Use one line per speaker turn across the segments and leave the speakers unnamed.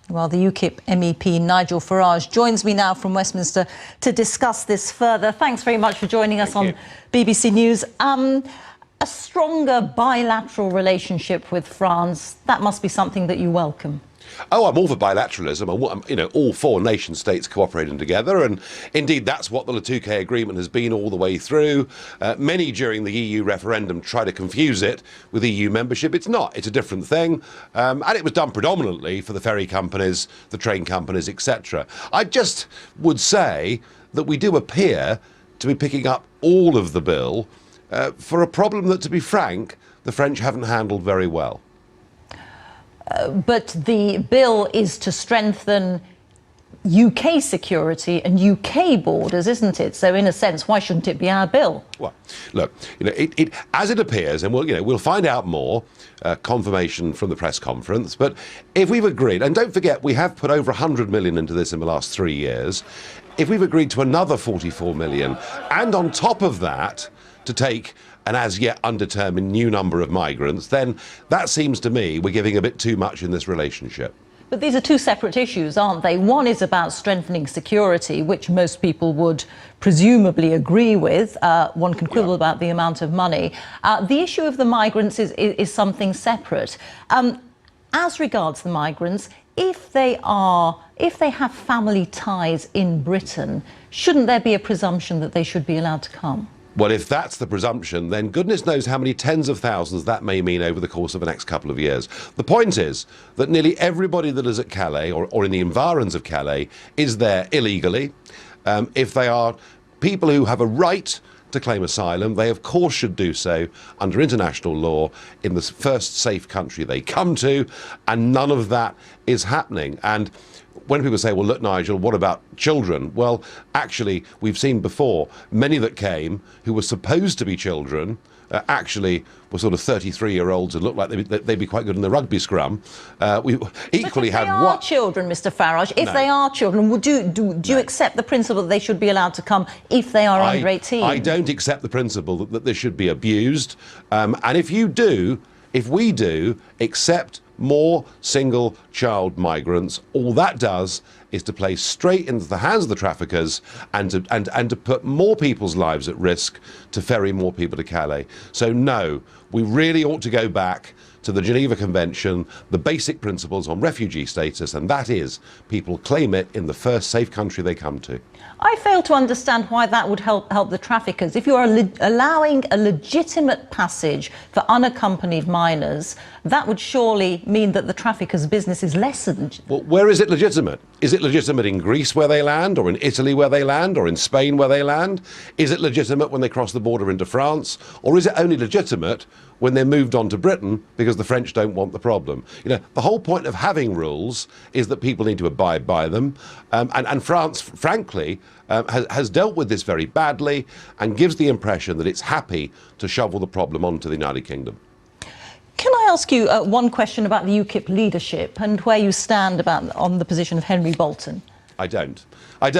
Well, the UKIP MEP Nigel Farage joins me now from Westminster to discuss this further. Thanks very much for joining us on BBC News. A stronger bilateral relationship with France, that must be something that you welcome.
Oh, I'm all for bilateralism. I'm all four nation states cooperating together, and indeed that's what the Le Touquet agreement has been all the way through. Many during the EU referendum try to confuse it with EU membership. It's not. It's a different thing, and it was done predominantly for the ferry companies, the train companies, etc. I just would say that we do appear to be picking up all of the bill for a problem that, to be frank, the French haven't handled very well.
But the bill is to strengthen UK security and UK borders, isn't it? So, in a sense, why shouldn't it be our bill?
Well, look, as it appears, and we'll find out more, confirmation from the press conference. But if we've agreed, and don't forget, we have put over 100 million into this in the last 3 years. If we've agreed to another 44 million, and on top of that, to take an as yet undetermined new number of migrants, then that seems to me we're giving a bit too much in this relationship.
But these are two separate issues, aren't they? One is about strengthening security, which most people would presumably agree with. One can quibble about the amount of money. The issue of the migrants is something separate. As regards the migrants, if they have family ties in Britain, shouldn't there be a presumption that they should be allowed to come?
Well, if that's the presumption, then goodness knows how many tens of thousands that may mean over the course of the next couple of years. The point is that nearly everybody that is at Calais or in the environs of Calais is there illegally. If they are people who have a right to claim asylum, they of course should do so under international law in the first safe country they come to, and none of that is happening. And when people say, well, look, Nigel, what about children? Well, actually, we've seen before many that came who were supposed to be children actually were sort of 33-year-olds and looked like they'd be quite good in the rugby scrum. We equally had
what? If they are children, Mr. Farage, if they are children, do you accept the principle that they should be allowed to come if they are under 18?
I don't accept the principle that they should be abused. And if we do accept more single child migrants, all that does is to play straight into the hands of the traffickers and to put more people's lives at risk to ferry more people to Calais. So no, we really ought to go back to the Geneva Convention, the basic principles on refugee status, and that is people claim it in the first safe country they come to.
I fail to understand why that would help the traffickers. If you are allowing a legitimate passage for unaccompanied minors, that would surely mean that the traffickers' business is lessened.
Well, where is it legitimate? Is it legitimate in Greece where they land, or in Italy where they land, or in Spain where they land? Is it legitimate when they cross the border into France? Or is it only legitimate when they're moved on to Britain because the French don't want the problem? The whole point of having rules is that people need to abide by them. And France, frankly, has dealt with this very badly and gives the impression that it's happy to shovel the problem onto the United Kingdom.
Can I ask you one question about the UKIP leadership and where you stand on the position of Henry Bolton?
I don't. I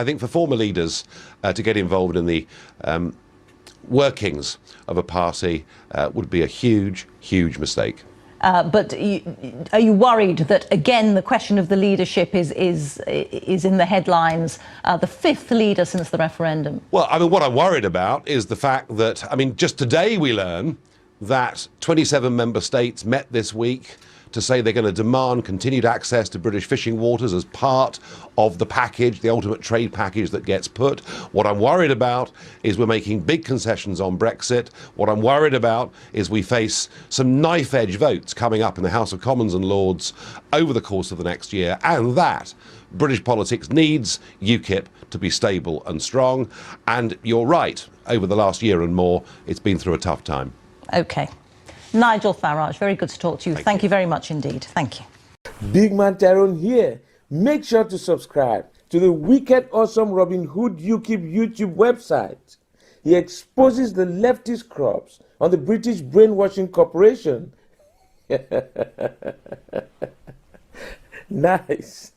think for former leaders to get involved in the workings of a party would be a huge, huge mistake.
But are you worried that, again, the question of the leadership is in the headlines, the fifth leader since the referendum?
Well, what I'm worried about is the fact that, just today we learn that 27 member states met this week to say they're going to demand continued access to British fishing waters as part of the package, the ultimate trade package that gets put. What I'm worried about is we're making big concessions on Brexit. What I'm worried about is we face some knife-edge votes coming up in the House of Commons and Lords over the course of the next year, and that British politics needs UKIP to be stable and strong. And you're right, over the last year and more, it's been through a tough time.
OK. Nigel Farage, very good to talk to you. Thank you very much indeed. Thank you.
Big Man Tyrone here. Make sure to subscribe to the wicked awesome Robin Hood UKIP YouTube website. He exposes the leftist crops on the British brainwashing corporation. Nice.